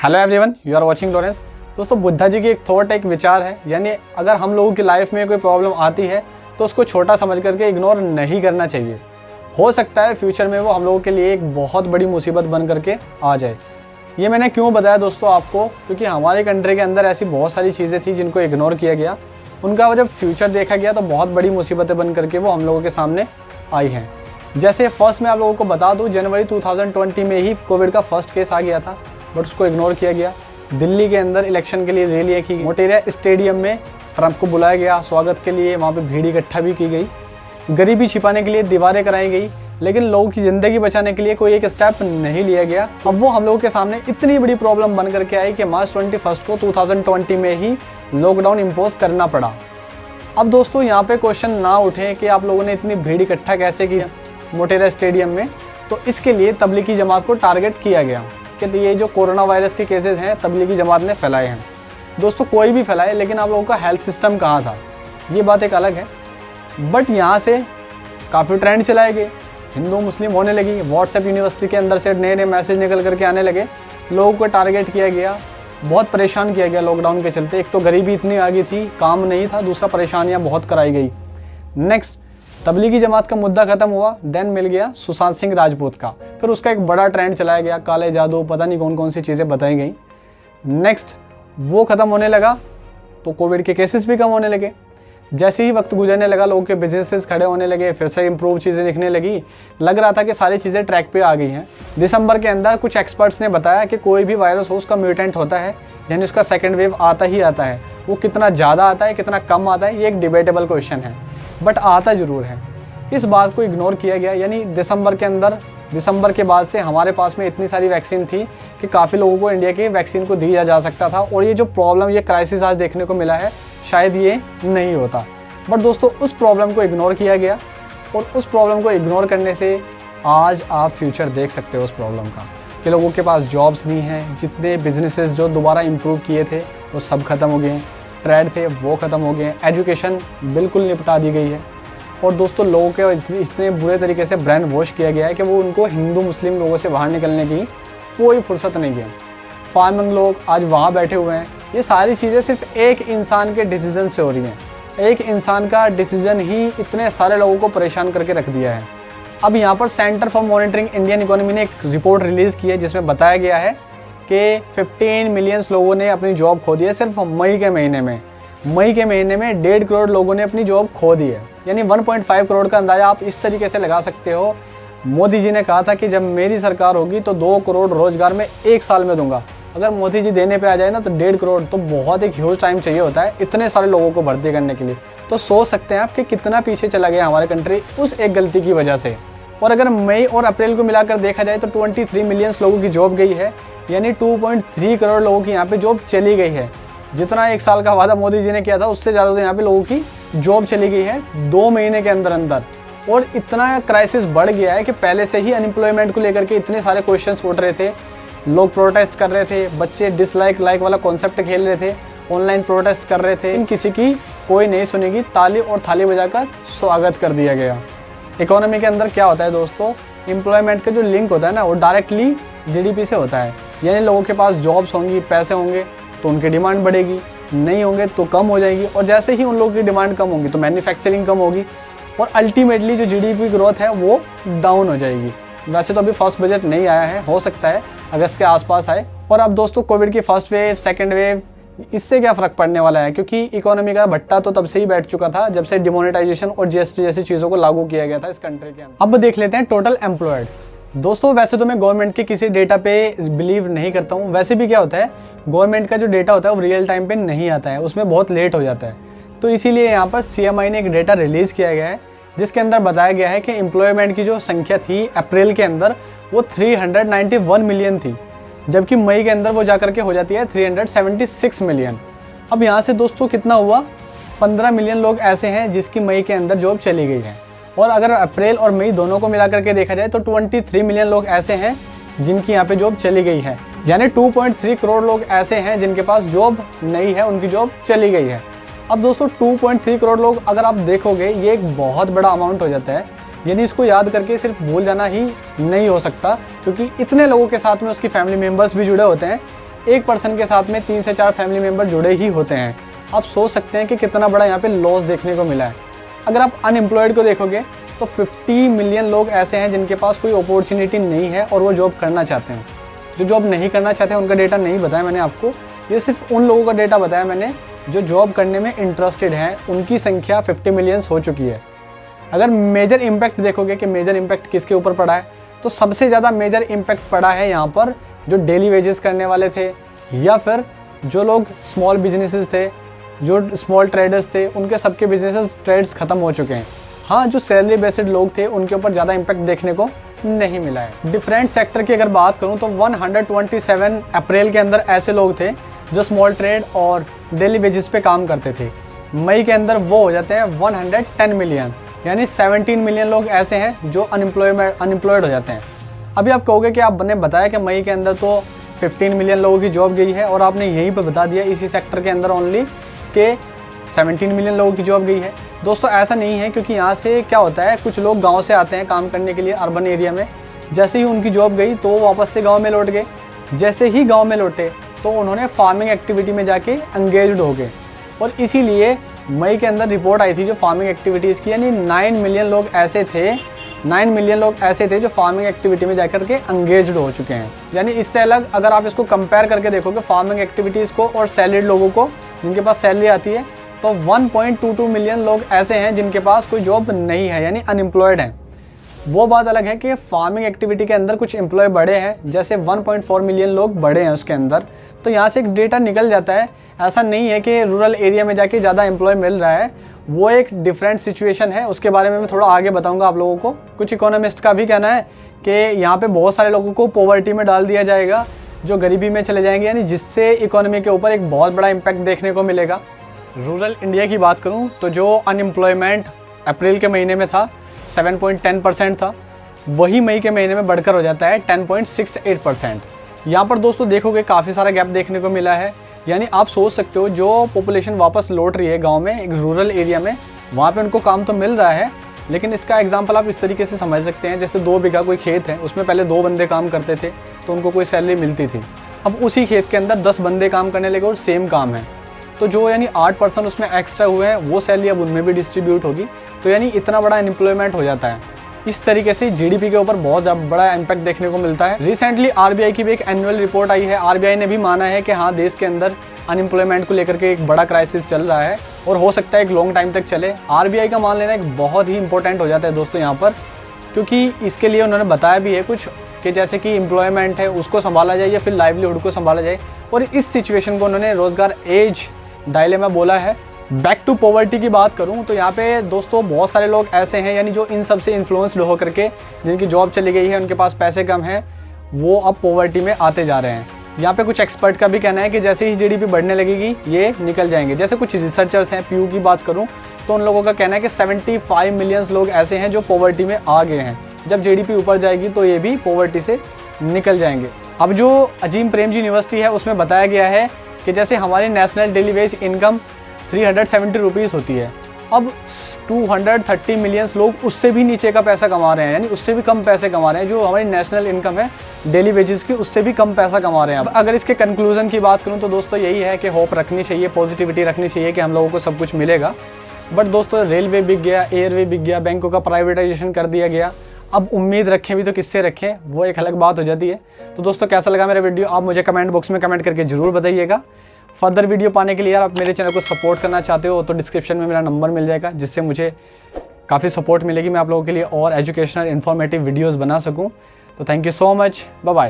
Hello everyone, you are watching Lawrence. दोस्तों, बुद्धा जी की एक थॉट, एक विचार है, यानी अगर हम लोगों की लाइफ में कोई प्रॉब्लम आती है तो उसको छोटा समझ करके इग्नोर नहीं करना चाहिए। हो सकता है फ्यूचर में वो हम लोगों के लिए एक बहुत बड़ी मुसीबत बन करके आ जाए। ये मैंने क्यों बताया दोस्तों आपको, क्योंकि हमारे कंट्री के अंदर ऐसी बहुत सारी चीज़ें थी जिनको इग्नोर किया गया। उनका जब फ्यूचर देखा गया तो बहुत बड़ी मुसीबतें बन करके वो हम लोगों के सामने आई हैं। जैसे फर्स्ट मैं आप लोगों को बता दूं, जनवरी 2020 में ही कोविड का फर्स्ट केस आ गया था, बट उसको इग्नोर किया गया। दिल्ली के अंदर इलेक्शन के लिए रैलियाँ की गई। मोटेरा स्टेडियम में ट्रंप को बुलाया गया स्वागत के लिए, वहाँ पे भीड़ इकट्ठा भी की गई। गरीबी छिपाने के लिए दीवारें कराई गई, लेकिन लोगों की ज़िंदगी बचाने के लिए कोई एक स्टेप नहीं लिया गया। अब वो हम लोगों के सामने इतनी बड़ी प्रॉब्लम बन करके आई कि मार्च 21 को 2020 में ही लॉकडाउन इम्पोज करना पड़ा। अब दोस्तों यहाँ पे क्वेश्चन ना उठे कि आप लोगों ने इतनी भीड़ इकट्ठा कैसे की मोटेरा स्टेडियम में, तो इसके लिए तबलीगी जमात को टारगेट किया गया कि ये जो कोरोना वायरस के केसेस हैं तबलीगी जमात ने फैलाए हैं। दोस्तों, कोई भी फैलाए, लेकिन आप लोगों का हेल्थ सिस्टम कहाँ था, ये बात एक अलग है। बट यहाँ से काफ़ी ट्रेंड चलाए गए, हिंदू मुस्लिम होने लगी। व्हाट्सएप यूनिवर्सिटी के अंदर से नए नए मैसेज निकल करके आने लगे, लोगों को टारगेट किया गया, बहुत परेशान किया गया लॉकडाउन के चलते। एक तो गरीबी इतनी आ गई थी, काम नहीं था, दूसरा परेशानियाँ बहुत कराई गई। नेक्स्ट, तबलीगी जमात का मुद्दा खत्म हुआ, देन मिल गया सुशांत सिंह राजपूत का। फिर उसका एक बड़ा ट्रेंड चलाया गया, काले जादू, पता नहीं कौन कौन सी चीज़ें बताई गई। नेक्स्ट, वो ख़त्म होने लगा तो कोविड के केसेस भी कम होने लगे। जैसे ही वक्त गुजरने लगा, लोगों के बिजनेसेस खड़े होने लगे, फिर से इम्प्रूव चीज़ें दिखने लगी। लग रहा था कि सारी चीज़ें ट्रैक पे आ गई हैं। दिसंबर के अंदर कुछ एक्सपर्ट्स ने बताया कि कोई भी वायरस हो, उसका म्यूटेंट होता है, यानी उसका सेकेंड वेव आता ही आता है। वो कितना ज़्यादा आता है, कितना कम आता है, ये एक डिबेटेबल क्वेश्चन है, बट आता ज़रूर है। इस बात को इग्नोर किया गया, यानी दिसंबर के बाद से हमारे पास में इतनी सारी वैक्सीन थी कि काफ़ी लोगों को इंडिया की वैक्सीन को दिया जा सकता था, और ये जो प्रॉब्लम, ये क्राइसिस आज देखने को मिला है, शायद ये नहीं होता। बट दोस्तों, उस प्रॉब्लम को इग्नोर किया गया, और उस प्रॉब्लम को इग्नोर करने से आज आप फ्यूचर देख सकते हो उस प्रॉब्लम का, कि लोगों के पास जॉब्स नहीं हैं। जितने बिजनेसेस जो दोबारा इम्प्रूव किए थे वो सब खत्म हो गए हैं, ट्रेड थे वो ख़त्म हो गए हैं, एजुकेशन बिल्कुल निपटा दी गई है। और दोस्तों, लोगों के इतने बुरे तरीके से ब्रेन वॉश किया गया है कि वो उनको हिंदू मुस्लिम लोगों से बाहर निकलने की कोई फुर्सत नहीं है। फार्मिंग लोग आज वहाँ बैठे हुए हैं। ये सारी चीज़ें सिर्फ एक इंसान के डिसीजन से हो रही हैं। एक इंसान का डिसीजन ही इतने सारे लोगों को परेशान करके रख दिया है। अब यहाँ पर centre for monitoring Indian economy ने एक रिपोर्ट रिलीज़ की है, जिसमें बताया गया है कि 15 मिलियन लोगों ने अपनी जॉब खो दी है सिर्फ मई के महीने में। मई के महीने में 1.5 करोड़ लोगों ने अपनी जॉब खो दी है, यानी 1.5 करोड़ का अंदाज़ा आप इस तरीके से लगा सकते हो। मोदी जी ने कहा था कि जब मेरी सरकार होगी तो 2 करोड़ रोजगार में 1 साल में दूंगा। अगर मोदी जी देने पे आ जाए ना तो 1.5 करोड़ तो बहुत एक ह्यूज टाइम चाहिए होता है इतने सारे लोगों को भर्ती करने के लिए। तो सोच सकते हैं आप कि कितना पीछे चला गया हमारा कंट्री उस एक गलती की वजह से। और अगर मई और अप्रैल को मिलाकर देखा जाए तो 23 मिलियन लोगों की जॉब गई है, यानी 2.3 करोड़ लोगों की यहाँ पे जॉब चली गई है। जितना 1 साल का वादा मोदी जी ने किया था उससे ज़्यादा तो यहाँ पे लोगों की जॉब चली गई है 2 महीने के अंदर अंदर। और इतना क्राइसिस बढ़ गया है कि पहले से ही अनएम्प्लॉयमेंट को लेकर के इतने सारे क्वेश्चंस उठ रहे थे, लोग प्रोटेस्ट कर रहे थे, बच्चे डिसलाइक लाइक वाला कॉन्सेप्ट खेल रहे थे, ऑनलाइन प्रोटेस्ट कर रहे थे। किसी की कोई नहीं सुनेगी, ताली और थाली बजाकर स्वागत कर दिया गया। इकोनॉमी के अंदर क्या होता है दोस्तों, एम्प्लॉयमेंट का जो लिंक होता है ना, वो डायरेक्टली जीडीपी से होता है। यानी लोगों के पास जॉब्स होंगी, पैसे होंगे तो उनकी डिमांड बढ़ेगी, नहीं होंगे तो कम हो जाएंगी, और जैसे ही उन लोगों की डिमांड कम होगी तो मैन्युफैक्चरिंग कम होगी, और अल्टीमेटली जो जीडीपी ग्रोथ है वो डाउन हो जाएगी। वैसे तो अभी फर्स्ट बजट नहीं आया है, हो सकता है अगस्त के आसपास आए। और अब दोस्तों, कोविड की फर्स्ट वेव, सेकेंड वेव, इससे क्या फ़र्क पड़ने वाला है, क्योंकि इकोनॉमी का भट्टा तो तब से ही बैठ चुका था जब से डिमोनेटाइजेशन और जीएसटी जैसी चीज़ों को लागू किया गया था इस कंट्री के अंदर। अब देख लेते हैं टोटल एम्प्लॉयड। दोस्तों, वैसे तो मैं गवर्नमेंट के किसी डेटा पे बिलीव नहीं करता हूँ। वैसे भी क्या होता है, गवर्नमेंट का जो डेटा होता है वो रियल टाइम पे नहीं आता है, उसमें बहुत लेट हो जाता है। तो इसीलिए यहाँ पर सीएमआई ने एक डेटा रिलीज़ किया गया है, जिसके अंदर बताया गया है कि एम्प्लॉयमेंट की जो संख्या थी अप्रैल के अंदर वो 391 मिलियन थी, जबकि मई के अंदर वो जाकर के हो जाती है 376 मिलियन। अब यहाँ से दोस्तों कितना हुआ, 15 मिलियन लोग ऐसे हैं जिसकी मई के अंदर जॉब चली गई है। और अगर अप्रैल और मई दोनों को मिला करके देखा जाए तो 23 मिलियन लोग ऐसे हैं जिनकी यहाँ पे जॉब चली गई है, यानी 2.3 करोड़ लोग ऐसे हैं जिनके पास जॉब नहीं है, उनकी जॉब चली गई है। अब दोस्तों 2.3 करोड़ लोग अगर आप देखोगे, ये एक बहुत बड़ा अमाउंट हो जाता है। यानी इसको याद करके सिर्फ भूल जाना ही नहीं हो सकता, क्योंकि इतने लोगों के साथ में उसकी फैमिली मेम्बर्स भी जुड़े होते हैं एक पर्सन के साथ में 3 से 4 फैमिली मेम्बर जुड़े ही होते हैं। आप सोच सकते हैं कि कितना बड़ा यहाँ पे लॉस देखने को मिला है। अगर आप अनएम्प्लॉयड को देखोगे तो 50 मिलियन लोग ऐसे हैं जिनके पास कोई अपॉर्चुनिटी नहीं है और वो जॉब करना चाहते हैं। जो जॉब नहीं करना चाहते हैं उनका डेटा नहीं बताया मैंने आपको, ये सिर्फ उन लोगों का डेटा बताया मैंने जो जॉब करने में इंटरेस्टेड हैं, उनकी संख्या 50 मिलियंस हो चुकी है। अगर मेजर इम्पैक्ट देखोगे कि मेजर इम्पैक्ट किसके ऊपर पड़ा है, तो सबसे ज़्यादा मेजर इम्पैक्ट पड़ा है यहाँ पर जो डेली वेजेस करने वाले थे या फिर जो लोग स्मॉल बिजनेसेस थे, जो स्मॉल ट्रेडर्स थे, उनके सबके बिजनेसेस ट्रेड्स ख़त्म हो चुके हैं। हाँ, जो सैलरी बेस्ड लोग थे उनके ऊपर ज़्यादा इम्पैक्ट देखने को नहीं मिला है। डिफरेंट सेक्टर की अगर बात करूँ तो 127 अप्रैल के अंदर ऐसे लोग थे जो स्मॉल ट्रेड और डेली वेजेस पे काम करते थे। मई के अंदर वो हो जाते हैं 110 मिलियन, यानी 17 मिलियन लोग ऐसे हैं जो अनएम्प्लॉयड हो जाते हैं। अभी आप कहोगे कि आपने बताया कि मई के अंदर तो 15 मिलियन लोगों की जॉब गई है और आपने यहीं पर बता दिया इसी सेक्टर के अंदर ओनली कि 17 मिलियन लोगों की जॉब गई है। दोस्तों ऐसा नहीं है, क्योंकि यहाँ से क्या होता है, कुछ लोग गांव से आते हैं काम करने के लिए अर्बन एरिया में। जैसे ही उनकी जॉब गई तो वो वापस से गांव में लौट गए। जैसे ही गांव में लौटे तो उन्होंने फार्मिंग एक्टिविटी में जाके एंगेज्ड हो गए और इसीलिए मई के अंदर रिपोर्ट आई थी जो फार्मिंग एक्टिविटीज़ की, यानी 9 मिलियन लोग ऐसे थे जो फार्मिंग एक्टिविटी में जाकर के एंगेज्ड हो चुके हैं। यानी इससे अलग अगर आप इसको कंपेयर करके देखोगे फार्मिंग एक्टिविटीज़ को और सैलरीड लोगों को जिनके पास सैलरी आती है, तो 1.22 मिलियन लोग ऐसे हैं जिनके पास कोई जॉब नहीं है, यानी अनएम्प्लॉयड हैं। वो बात अलग है कि फार्मिंग एक्टिविटी के अंदर कुछ एम्प्लॉय बढ़े हैं, जैसे 1.4 मिलियन लोग बढ़े हैं उसके अंदर, तो यहाँ से एक डेटा निकल जाता है। ऐसा नहीं है कि रूरल एरिया में जाके ज़्यादा एम्प्लॉय मिल रहा है, वो एक डिफरेंट सिचुएशन है, उसके बारे में मैं थोड़ा आगे बताऊंगा आप लोगों को। कुछ इकोनॉमिस्ट का भी कहना है कि यहाँ पे बहुत सारे लोगों को पॉवर्टी में डाल दिया जाएगा, जो गरीबी में चले जाएंगे, यानी जिससे इकोनॉमी के ऊपर एक बहुत बड़ा इम्पैक्ट देखने को मिलेगा। रूरल इंडिया की बात करूँ तो जो अनएम्प्लॉयमेंट अप्रैल के महीने में था 7.10% था, वही मई के महीने में बढ़कर हो जाता है 10.68%। यहाँ पर दोस्तों देखोगे काफ़ी सारा गैप देखने को मिला है। यानी आप सोच सकते हो जो पॉपुलेशन वापस लौट रही है गांव में, एक रूरल एरिया में, वहाँ पे उनको काम तो मिल रहा है, लेकिन इसका एग्जांपल आप इस तरीके से समझ सकते हैं जैसे 2 बीघा कोई खेत है, उसमें पहले 2 बंदे काम करते थे तो उनको कोई सैलरी मिलती थी। अब उसी खेत के अंदर 10 बंदे काम करने लगे और सेम काम है, तो जो यानी 8% उसमें एक्स्ट्रा हुए हैं वो सैलरी अब उनमें भी डिस्ट्रीब्यूट होगी, तो यानी इतना बड़ा अनएम्प्लॉयमेंट हो जाता है। इस तरीके से जीडीपी के ऊपर बहुत बड़ा इम्पैक्ट देखने को मिलता है। रिसेंटली आरबीआई की भी एक एनुअल रिपोर्ट आई है। आरबीआई ने भी माना है कि हाँ, देश के अंदर अनएम्प्लॉयमेंट को लेकर के एक बड़ा क्राइसिस चल रहा है और हो सकता है एक लॉन्ग टाइम तक चले। आरबीआई का मान लेना एक बहुत ही इंपॉर्टेंट हो जाता है दोस्तों यहाँ पर, क्योंकि इसके लिए उन्होंने बताया भी है कुछ कि जैसे कि एम्प्लॉयमेंट है उसको संभाला जाए या फिर लाइवलीहुड को संभाला जाए, और इस सिचुएशन को उन्होंने रोजगार एज डायलेमा बोला है। बैक टू पॉवर्टी की बात करूं तो यहाँ पे दोस्तों बहुत सारे लोग ऐसे हैं यानी जो इन सब से इन्फ्लुएंस्ड हो करके जिनकी जॉब चली गई है, उनके पास पैसे कम हैं, वो अब पॉवर्टी में आते जा रहे हैं। यहाँ पे कुछ एक्सपर्ट का भी कहना है कि जैसे ही जीडीपी बढ़ने लगेगी ये निकल जाएंगे। जैसे कुछ रिसर्चर्स हैं, पीयू की बात करूँ तो उन लोगों का कहना है कि 75 मिलियन लोग ऐसे हैं जो पॉवर्टी में आ गए हैं। जब जीडीपी ऊपर जाएगी तो ये भी पॉवर्टी से निकल जाएंगे। अब जो अजीम प्रेमजी यूनिवर्सिटी है उसमें बताया गया है कि जैसे हमारी national daily veg income 370 rupees होती है, अब 230 मिलियन लोग उससे भी नीचे का पैसा कमा रहे हैं, यानी उससे भी कम पैसे कमा रहे हैं। जो हमारी नेशनल इनकम है डेली वेजेस की, उससे भी कम पैसा कमा रहे हैं। अब अगर इसके कंक्लूजन की बात करूं तो दोस्तों यही है कि होप रखनी चाहिए, पॉजिटिविटी रखनी चाहिए कि हम लोगों को सब कुछ मिलेगा। बट दोस्तों रेलवे बिक गया, एयरवे बिक गया, बैंकों का प्राइवेटाइजेशन कर दिया गया, अब उम्मीद रखें भी तो किससे रखें, वो एक अलग बात हो जाती है। तो दोस्तों कैसा लगा मेरा वीडियो आप मुझे कमेंट बॉक्स में कमेंट करके ज़रूर बताइएगा। फर्दर वीडियो पाने के लिए यार आप मेरे चैनल को सपोर्ट करना चाहते हो तो डिस्क्रिप्शन में मेरा नंबर मिल जाएगा, जिससे मुझे काफ़ी सपोर्ट मिलेगी, मैं आप लोगों के लिए और एजुकेशनल इन्फॉर्मेटिव वीडियोस बना सकूं। तो thank you so much, bye bye.